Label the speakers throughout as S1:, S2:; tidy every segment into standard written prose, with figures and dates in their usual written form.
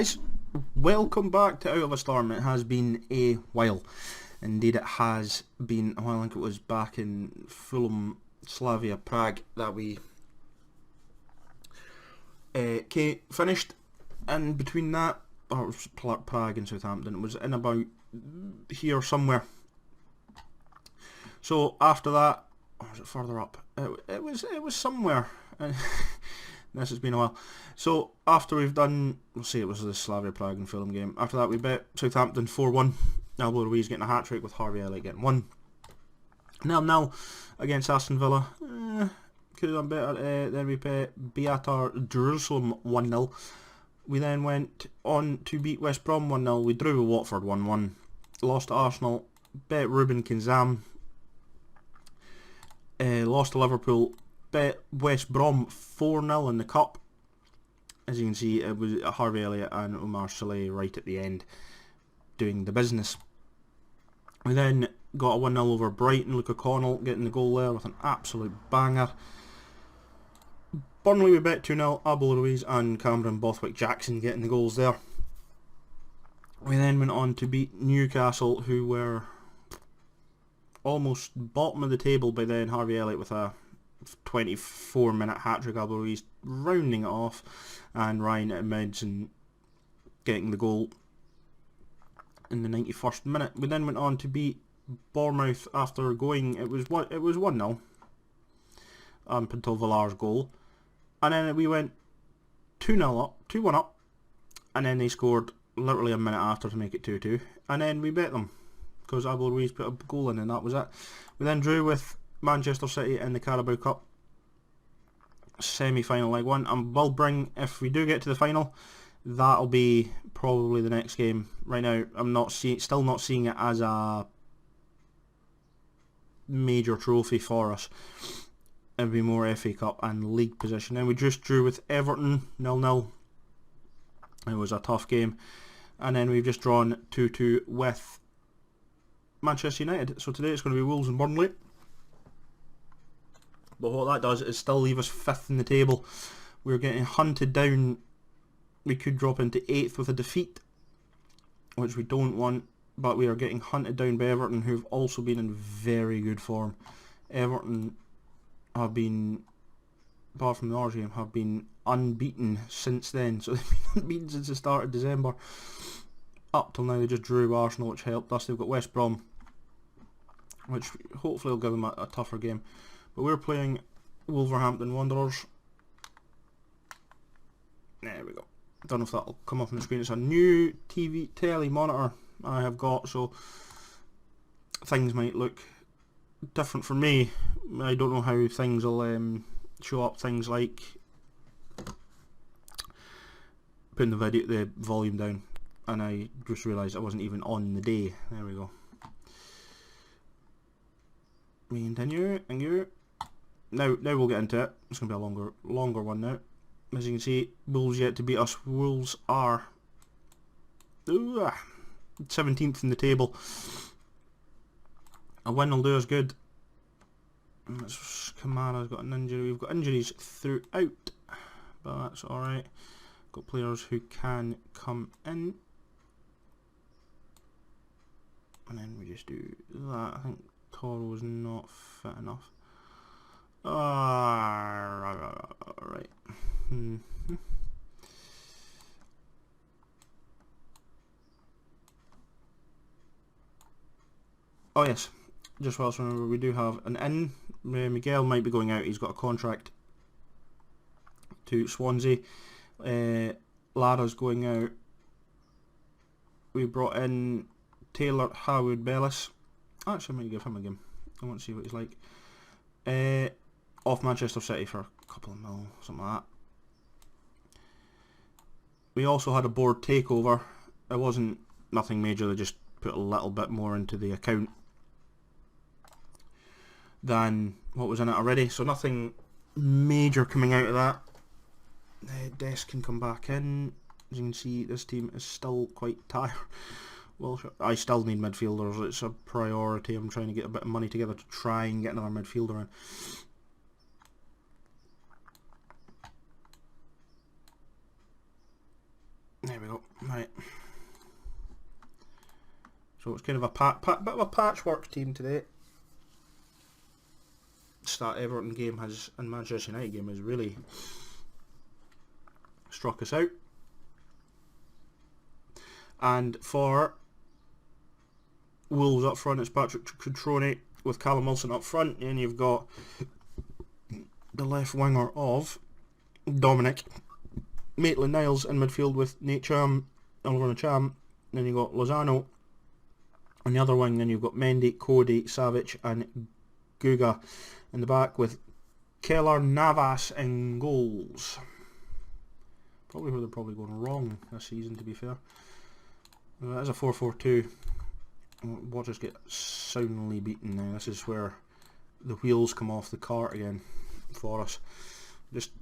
S1: guys, welcome back to Out of a Storm. It has been a while. Indeed it has been a while. I think it was back in Fulham, Slavia, Prague that we finished, and between that, or it was Prague and Southampton, it was in about here somewhere. So after that, or was it further up? It was somewhere. This has been a while. So after we've done, we'll say it was the Slavia Prague and Fulham game. After that we bet Southampton 4-1. Albo Ruiz getting a hat-trick with Harvey Elliott getting 1. Now against Aston Villa. Could have done better. Then we bet Beatar Jerusalem 1-0. We then went on to beat West Brom 1-0. We drew with Watford 1-1. Lost to Arsenal. Bet Ruben Kenzam. Lost to Liverpool. Bet West Brom 4-0 in the Cup. As you can see, it was Harvey Elliott and Omar Saleh right at the end doing the business. We then got a 1-0 over Brighton. Luke O'Connell getting the goal there with an absolute banger. Burnley we bet 2-0. Abel Ruiz and Cameron Bothwick-Jackson getting the goals there. We then went on to beat Newcastle, who were almost bottom of the table by then. Harvey Elliott with a 24-minute hat-trick, Abel Ruiz rounding it off, and Ryan Edmondson getting the goal in the 91st minute. We then went on to beat Bournemouth after going, it was 1-0 up until Villar's goal, and then we went 2-0 up, 2-1 up, and then they scored literally a minute after to make it 2-2, and then we bet them because Abel Ruiz put a goal in, and that was it. We then drew with Manchester City in the Carabao Cup semi-final leg 1, and will bring, if we do get to the final, that'll be probably the next game. Right now I'm still not seeing it as a major trophy for us. It'll be more FA Cup and league position. Then we just drew with Everton 0-0. It was a tough game, and then we've just drawn 2-2 with Manchester United. So today it's going to be Wolves and Burnley. But what that does is still leave us 5th in the table. We're getting hunted down. We could drop into 8th with a defeat, which we don't want, but we are getting hunted down by Everton, who've also been in very good form. Everton have been, apart from the Norwich game, have been unbeaten since then. So they've been unbeaten since the start of December. Up till now they just drew Arsenal, which helped us. They've got West Brom, which hopefully will give them a tougher game. But we're playing Wolverhampton Wanderers. There we go. Don't know if that'll come up on the screen. It's a new telly monitor I have got, so things might look different for me. I don't know how things will show up. Things like putting the volume down, and I just realised I wasn't even on the day. There we go. We continue. Thank you. Now we'll get into it. It's going to be a longer one now. As you can see, Wolves yet to beat us. Wolves are 17th in the table. A win will do us good. Kamara's got an injury. We've got injuries throughout, but that's alright. Got players who can come in. And then we just do that. I think Toro was not fit enough. Right. Oh yes, just whilst remember, we do have an in. Miguel might be going out. He's got a contract to Swansea. Lara's going out. We brought in Taylor Howard Bellis. Actually, I might give him a game. I want to see what he's like. Off Manchester City for a couple of mil, something like that. We also had a board takeover. It wasn't nothing major. They just put a little bit more into the account than what was in it already. So nothing major coming out of that. Desk can come back in. As you can see, this team is still quite tired. Well, I still need midfielders. It's a priority. I'm trying to get a bit of money together to try and get another midfielder in. There we go. So it's kind of a bit of a patchwork team today. That Everton game has, and Manchester United game has really struck us out. And for Wolves up front, it's Patrick Cutrone with Callum Wilson up front, and you've got the left winger of Dominic, Maitland-Niles in midfield with Nate Cham, Oliver Cham. Then you've got Lozano on the other wing. Then you've got Mendy, Cody, Savic and Guga in the back with Keller Navas in goals. Probably where they're probably going wrong this season, to be fair. That is a 4-4-2. Watch us get soundly beaten now. This is where the wheels come off the cart again for us.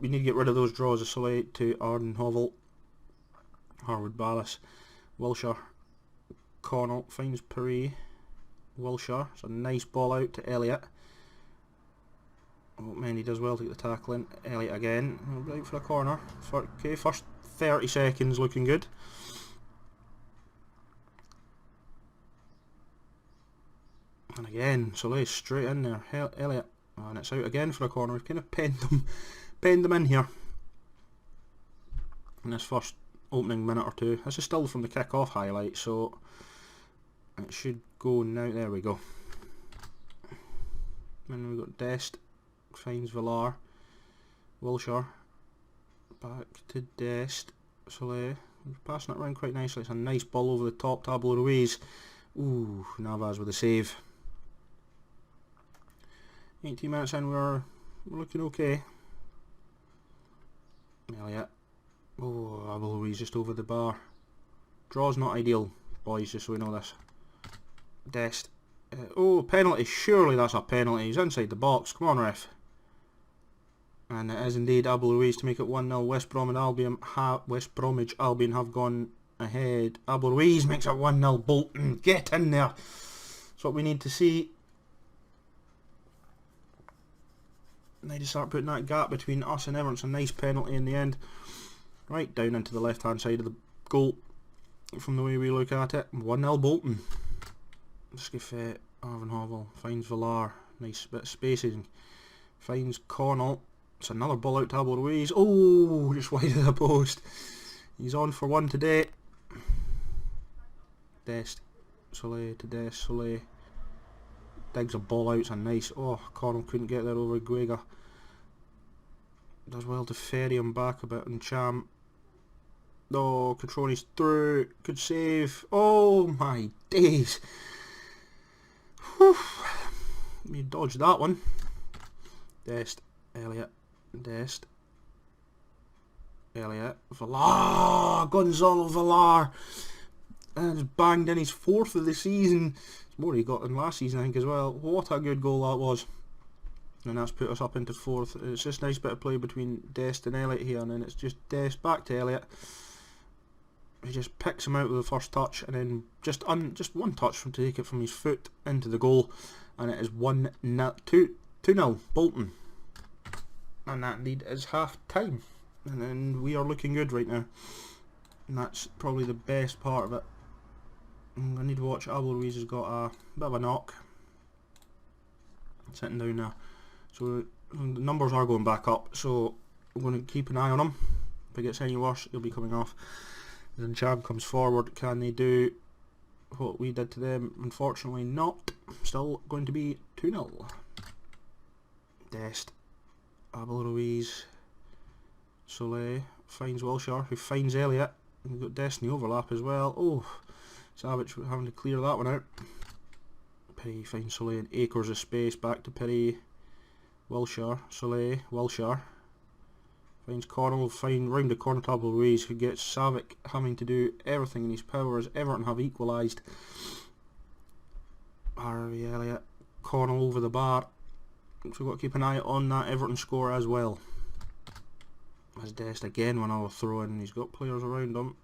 S1: We need to get rid of those draws of Soleil to Arden Hovel, Harwood Ballas, Wilshire, Connell finds Perry, Wilshire. It's a nice ball out to Elliott. Oh, Mendy does well to get the tackle in. Elliott again, right for a corner. Okay, first 30 seconds looking good. And again, Soleil straight in there. Elliott, and it's out again for a corner. We've kind of penned them in here in this first opening minute or two. This is still from the kick-off highlight, so it should go now. There we go. Then we've got Dest. Finds Villar, Wilshire, back to Dest, Soleil, passing it around quite nicely. It's a nice ball over the top, Tablo Ruiz. Ooh, Navas with a save. 18 minutes in, we're looking okay. Elliott, oh, Tablo Ruiz just over the bar. Draw's not ideal, boys, just so we know this. Dest, oh, penalty, surely that's a penalty. He's inside the box, come on ref. And it is indeed Abel Ruiz to make it 1-0. West Bromwich Albion have gone ahead. Abel Ruiz makes it 1-0. Bolton, get in there. That's what we need to see. They just start putting that gap between us and Everton. It's a nice penalty in the end. Right down into the left hand side of the goal from the way we look at it. 1-0 Bolton. Let's give Arvin Hovel. Finds Villar. Nice bit of spacing. Finds Connell. It's another ball out to Abel Ruiz. Oh, just wide of the post. He's on for one today. Dest. Soleil to Dest. Soleil. Digs a ball out. It's a nice... Oh, Connell couldn't get there over Guega. Does well to ferry him back a bit and Cham. Oh, Cutrone's through. Good save. Oh my days. Whew. You dodged that one. Dest. Elliott. Dest. Elliott. Villar. Gonzalo Villar. And he's banged in his 4th of the season. It's more he got than last season, I think, as well. What a good goal that was. And that's put us up into 4th. It's just a nice bit of play between Dest and Elliott here, and then it's just Dest back to Elliott. He just picks him out with the first touch, and then just one touch from to take it from his foot into the goal, and it is 2-0 Bolton. And that indeed is half time, and then we are looking good right now, and that's probably the best part of it. I need to watch. Abel Ruiz has got a bit of a knock, sitting down there, so the numbers are going back up, so I'm going to keep an eye on him. If it gets any worse, he'll be coming off. Then Cham comes forward. Can they do what we did to them? Unfortunately not. Still going to be 2-0. Dest. Abel Ruiz. Soleil finds Wilshire, who finds Elliott. We've got Destiny overlap as well. Oh, Savage having to clear that one out. Perry finds Soleil in acres of space. Back to Perry. Wilshire. Soleil. Wilshire. Finds Connell. Find round the corner to Abel Ruiz, who gets Savic having to do everything in his power as Everton have equalised. Harvey Elliott. Connell over the bar. So we've got to keep an eye on that Everton score as well. As Dest again when I'll throw in, he's got players around him.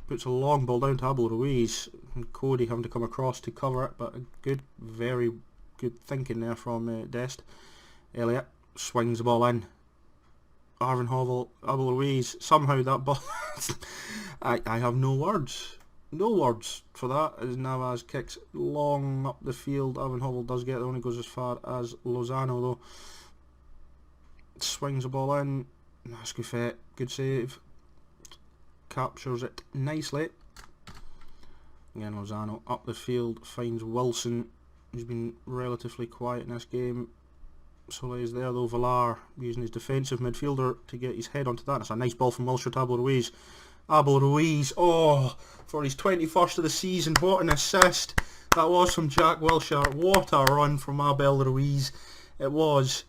S1: Puts a long ball down to Abel Ruiz, and Cody having to come across to cover it, but a good, very good thinking there from Dest. Elliott swings the ball in. Arvin Hovel, Abel Ruiz, somehow that ball... I have no words. No words for that as Navas kicks long up the field. Alvin Hobble does get there, only goes as far as Lozano though. Swings the ball in. Nascoufet, good save. Captures it nicely. Again, Lozano up the field, finds Wilson, who's been relatively quiet in this game. Soleil's there though. Villar using his defensive midfielder to get his head onto that. That's a nice ball from Wilshire to Abel Ruiz. Abel Ruiz, oh, for his 21st of the season, what an assist that was from Jack Wilshire. What a run from Abel Ruiz it was.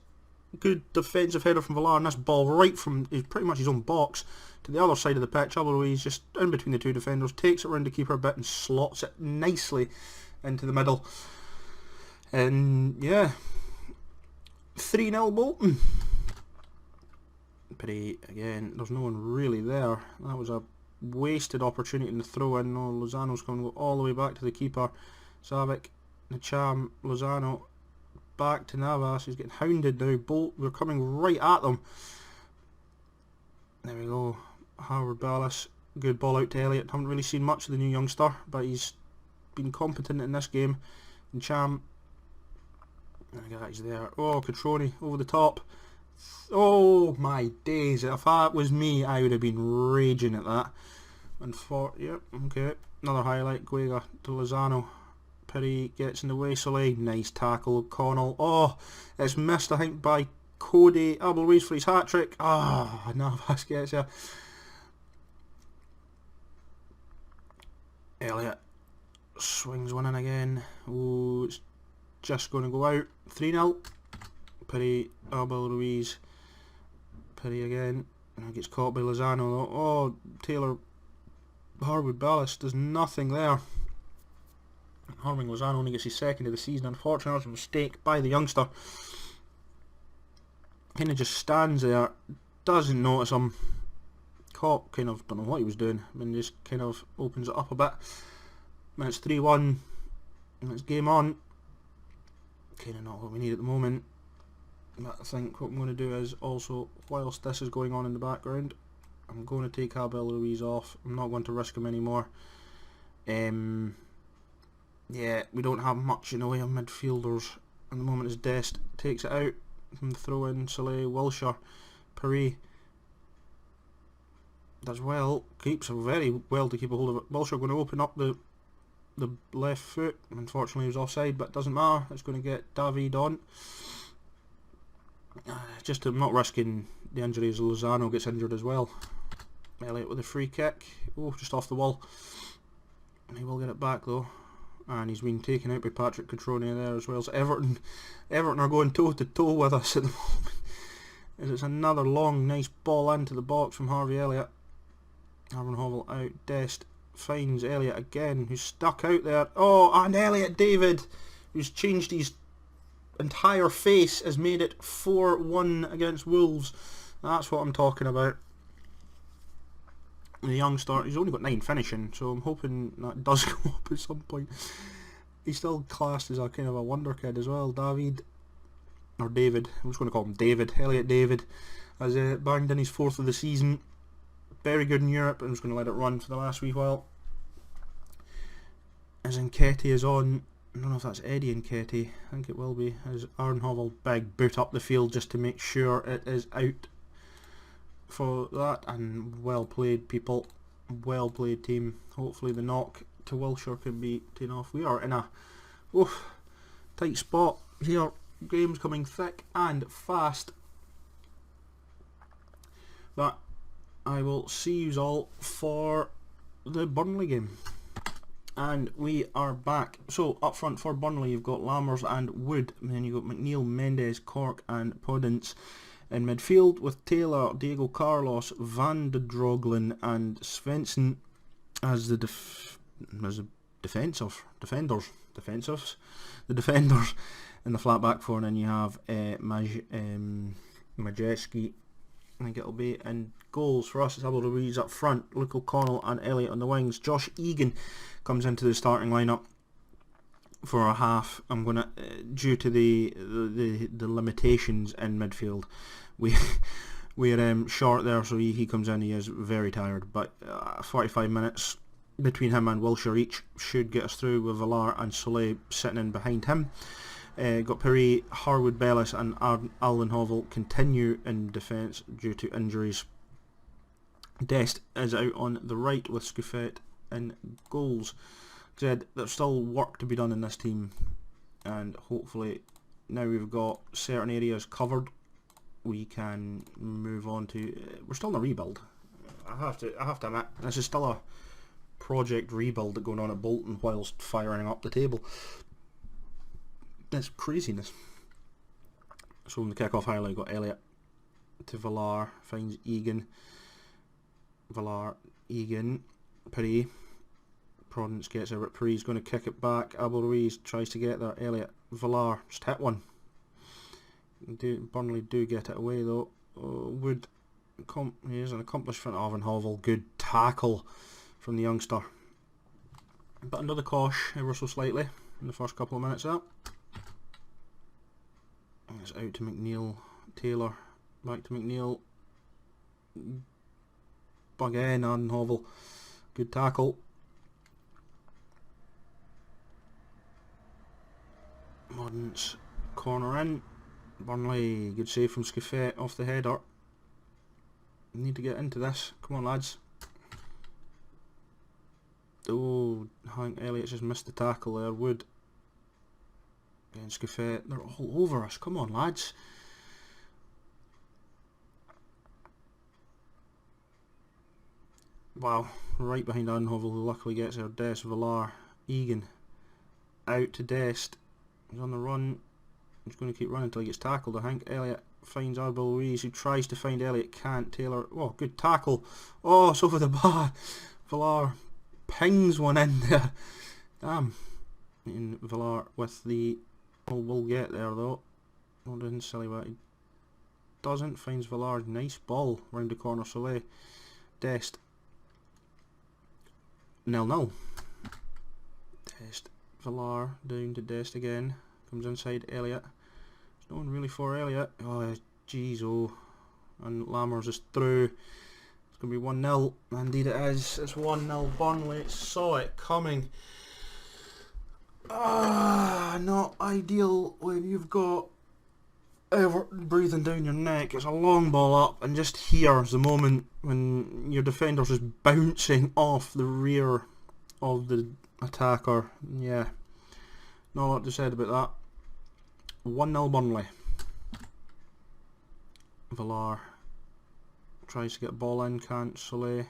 S1: Good defensive header from Villar, and this ball right from pretty much his own box to the other side of the pitch. Abel Ruiz just in between the two defenders, takes it around the keeper a bit and slots it nicely into the middle. And yeah, 3-0 Bolton. Pity again, there's no one really there. That was a wasted opportunity in the throw in. No, Lozano's going to go all the way back to the keeper. Savic, Nacham, Lozano, back to Navas. He's getting hounded now. We're coming right at them. There we go. Howard Ballas, good ball out to Elliott. Haven't really seen much of the new youngster, but he's been competent in this game. And Cham, he's there. Oh, Catroni over the top. Oh my days, if that was me I would have been raging at that. And yep, okay, another highlight. Guega to Lozano. Piri gets in the way. Soleil, nice tackle. Connell, oh, it's missed I think by Cody. Abel Ruiz for his hat-trick. Ah, Navas gets here. Elliott swings one in again. Oh, it's just going to go out. 3-0. Piri, Abel Ruiz. Piri again. And gets caught by Lozano though. Oh, Taylor Harwood Ballas does nothing there. Harming Lozano only gets his second of the season. Unfortunately, that was a mistake by the youngster. Kind of just stands there, doesn't notice him. Caught, kind of, don't know what he was doing. I mean, just kind of opens it up a bit. And it's 3-1. And it's game on. Kind of not what we need at the moment. But I think what I'm going to do is also, whilst this is going on in the background, I'm going to take Abel Ruiz off. I'm not going to risk him anymore. Yeah, we don't have much in the way of midfielders at the moment as Dest takes it out from the throw in. Soleil, Wilshire, Piri does well, keeps it very well to keep a hold of it. Wilshire going to open up the left foot. Unfortunately he was offside, but it doesn't matter. It's going to get David on. Just I'm not risking the injury as Lozano gets injured as well. Elliott with a free kick. Oh, just off the wall. He will get it back though. And he's been taken out by Patrick Catroni there as well. So Everton are going toe to toe with us at the moment. As it's another long, nice ball into the box from Harvey Elliott. Alvin Hobble out. Dest finds Elliott again, who's stuck out there. Oh, and Elliott David, who's changed his entire face, has made it 4-1 against Wolves. That's what I'm talking about. The youngster, he's only got 9 finishing, so I'm hoping that does go up at some point. He's still classed as a kind of a wonder kid as well. David, I'm just going to call him David. Elliott David has banged in his 4th of the season. Very good in Europe. I'm just going to let it run for the last wee while. As Nketiah is on, I don't know if that's Eddie Nketiah, I think it will be, as Aaron Hovell big boot up the field just to make sure it is out for that. And well played people, well played team. Hopefully the knock to Wilshire can be taken off. We are in a tight spot here. Games coming thick and fast. But I will see you all for the Burnley game. And we are back. So up front for Burnley you've got Lammers and Wood, and then you've got McNeil, Mendes, Cork and Podence. In midfield with Taylor, Diego Carlos, Van de Droglen and Svensson as the defenders in the flat back four, and then you have Majeski, I think it'll be, and goals for us it's Abel Ruiz up front, Luke O'Connell and Elliott on the wings. Josh Egan comes into the starting lineup for a half. I'm gonna due to the limitations in midfield, we're short there, so he comes in, he is very tired, but 45 minutes between him and Wilshire each should get us through, with Villar and Soleil sitting in behind him. Got Perry, Harwood, Bellis and Alan Hovell continue in defence due to injuries. Dest is out on the right with Scuffet in goals. Said there's still work to be done in this team, and hopefully now we've got certain areas covered, we can move on to... we're still in a rebuild. I have to admit, this is still a project rebuild going on at Bolton whilst firing up the table. It's craziness. So in the kick-off highlight, got Elliott to Villar, finds Egan. Villar, Egan, Perry. Prudence gets it, but Perry's going to kick it back. Abel Ruiz tries to get there. Elliott, Villar, just hit one. Burnley do get it away though. Wood, he is an accomplished front of Hovell. Good tackle from the youngster. But under the cosh ever so slightly in the first couple of minutes up. It's out to McNeil. Taylor, back to McNeil. Again, Adam Hovell. Good tackle. Modern's corner in. Burnley, good save from Scuffet off the header. Need to get into this. Come on, lads. Oh, Hank Elliott's just missed the tackle there. Wood. Again, Scuffet. They're all over us. Come on, lads. Wow. Right behind Anhovel, who luckily gets there. Dest, Villar, Egan. Out to Dest. He's on the run. He's going to keep running until he gets tackled. I think Elliott finds Arbel Ruiz, who tries to find Elliott, can't. Taylor, oh, good tackle. Oh, it's over the bar. Villar pings one in there. Damn. And Villar with the... oh, we'll get there though. Oh, doesn't silly what he doesn't. Finds Villar. Nice ball round the corner. Soleil. Dest. 0-0. Dest. Villar down to Dest again. Comes inside Elliott. There's no one really for Elliott. Oh, jeez, oh. And Lammers is through. It's going to be 1-0. Indeed it is. It's 1-0 Burnley. Saw it coming. Not ideal when you've got Everton breathing down your neck. It's a long ball up, and just here's the moment when your defender's just bouncing off the rear of the attacker. Yeah, not a lot to say about that. 1-0 Burnley. Villar tries to get the ball in, can't. Soleil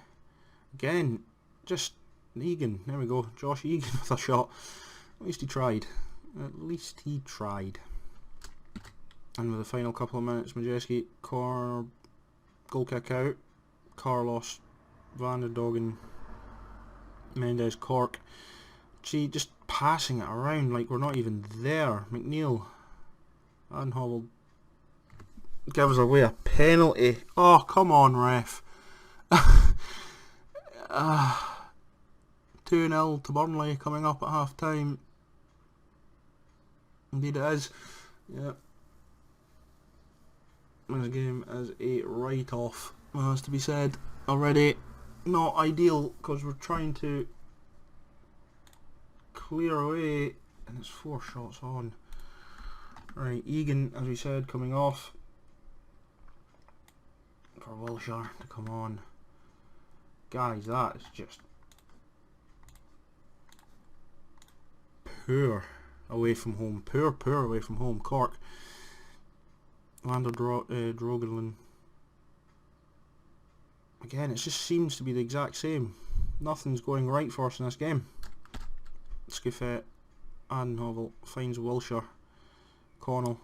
S1: again, just Egan. There we go, Josh Egan with a shot. At least he tried. At least he tried. And with the final couple of minutes, Majeski, corner, goal kick out. Carlos, Van der Dogen, Mendes, Cork. Gee, just passing it around like we're not even there. McNeil, Anhovel gives away a penalty. Oh, come on, ref. 2-0 to Burnley coming up at half time. Indeed it is. Yeah. This game is a write-off, has to be said already. Not ideal because we're trying to clear away, and it's 4 shots on. Right, Egan, as we said, coming off for Wilshire to come on. Guys, that is just poor away from home. Poor away from home. Cork. Lander Drogelin. Again, it just seems to be the exact same. Nothing's going right for us in this game. Scuffet and Hovell finds Wilshire. Connell.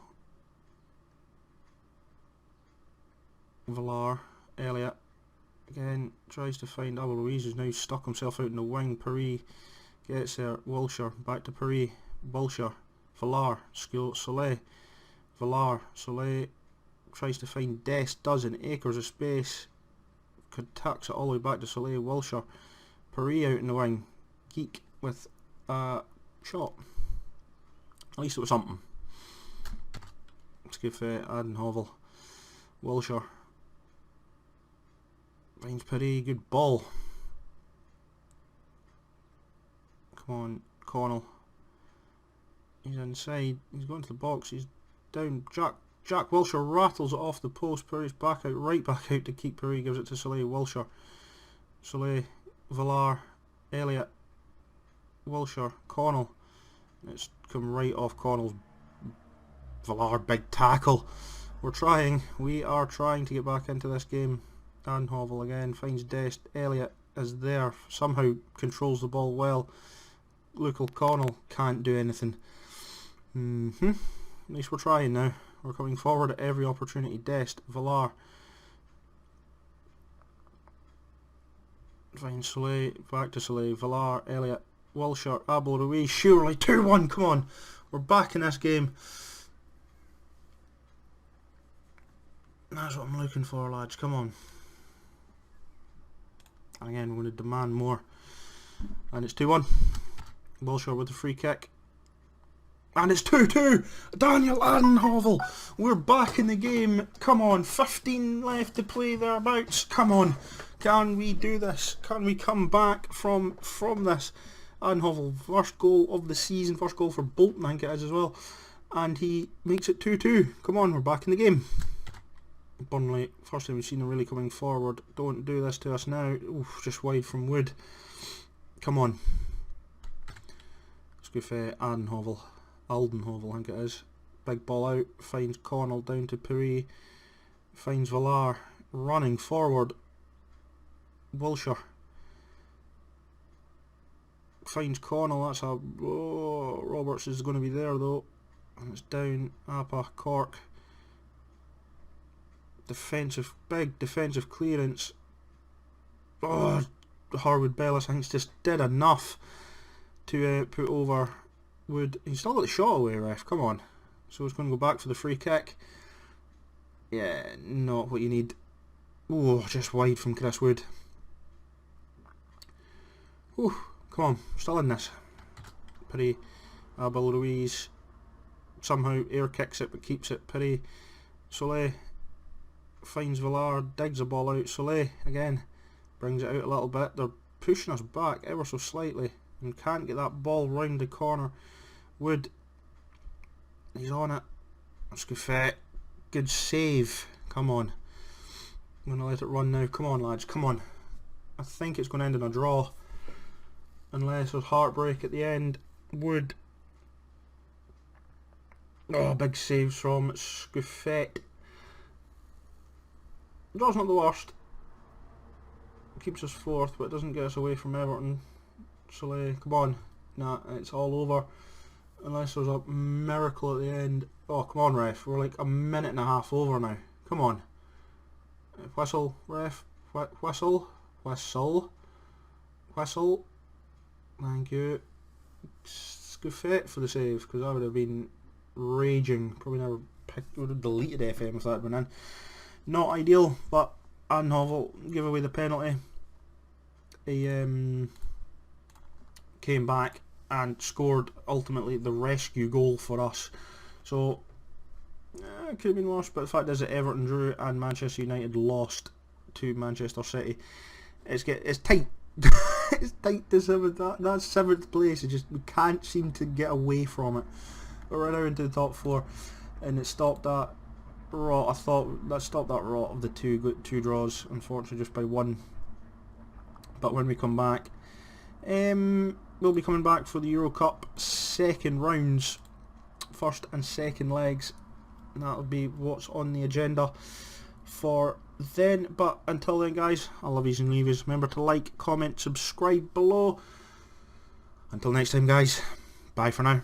S1: Villar. Elliott. Again, tries to find Abel Ruiz, who's now stuck himself out in the wing. Perry gets there. Wilshire. Back to Perry. Wilshire. Villar. Soleil. Villar. Soleil tries to find Dest, doesn't. Acres of space. Tucks it all the way back to Soleil. Wilshire. Perry out in the wing. Geek with a shot. At least it was something. Let's give Adam Hovell. Wilshire. Finds Perry. Good ball. Come on, Connell. He's inside. He's going to the box. He's down. Jack Wilshere rattles it off the post. Perry's back out, right back out to keep Perry. Gives it to Soleil. Wilshere. Soleil. Villar. Elliott. Wilshere. Connell. It's come right off Connell's. Villar, big tackle. We're trying. We are trying to get back into this game. Anhovel again finds Dest. Elliott is there. Somehow controls the ball well. Luke O'Connell can't do anything. At least we're trying now. We're coming forward at every opportunity. Dest. Villar. Finds Soleil. Back to Soleil. Villar. Elliott. Wilshere. Abel Ruiz. Surely 2-1. Come on. We're back in this game. That's what I'm looking for, lads. Come on. And again, we're going to demand more. And it's 2-1. Wilshere with the free kick. And it's 2-2. Daniel Anhovel. We're back in the game. Come on. 15 left to play thereabouts. Come on. Can we do this? Can we come back from this? Anhovel, first goal of the season. First goal for Bolton, I think it is as well. And he makes it 2-2. Come on, we're back in the game. Burnley, first time we've seen them really coming forward. Don't do this to us now. Oof, just wide from Wood. Come on. Scouffet, Aldenhovel, I think it is. Big ball out, finds Connell down to Perry. Finds Villar, running forward. Wilshere. Finds Connell, that's a... Oh, Roberts is going to be there though. And it's down, Appa, Cork. Big defensive clearance. Oh, Harwood Bellis, I think, just did enough to put over Wood. He's still got the shot away, ref, come on. So it's going to go back for the free kick. Yeah, not what you need. Oh, just wide from Chris Wood. Ooh, come on, still in this. Perry, Abel Ruiz, somehow air kicks it but keeps it. Perry, Soleil. Finds Villar, digs the ball out. Soleil again brings it out a little bit. They're pushing us back ever so slightly and can't get that ball round the corner. Wood, he's on it. Scouffet, good save. Come on. I'm going to let it run now. Come on, lads, come on. I think it's going to end in a draw unless there's heartbreak at the end. Wood. Oh, big saves from Scouffet. Draw's not the worst. Keeps us fourth, but it doesn't get us away from Everton. Soleil, come on. Nah, it's all over. Unless there's a miracle at the end. Oh, come on, ref. We're like a minute and a half over now. Come on. Whistle, ref. Whistle. Whistle. Whistle. Thank you. Scouffet for the save, because I would have been raging. Probably never would have deleted FM if that had been in. Not ideal, but Anhovel gave away the penalty. He came back and scored ultimately the rescue goal for us. So it could have been worse, but the fact is that Everton drew and Manchester United lost to Manchester City. It's tight. It's tight to 7th. That's 7th place. We can't seem to get away from it. We're now into the top 4, and it stopped that rot. I thought that stopped that rot of the two draws, unfortunately just by 1. But when we come back, we'll be coming back for the Euro Cup second rounds, first and second legs. That'll be what's on the agenda for then. But until then, guys, I love yous and leave yous. Remember to like, comment, subscribe below. Until next time, guys, bye for now.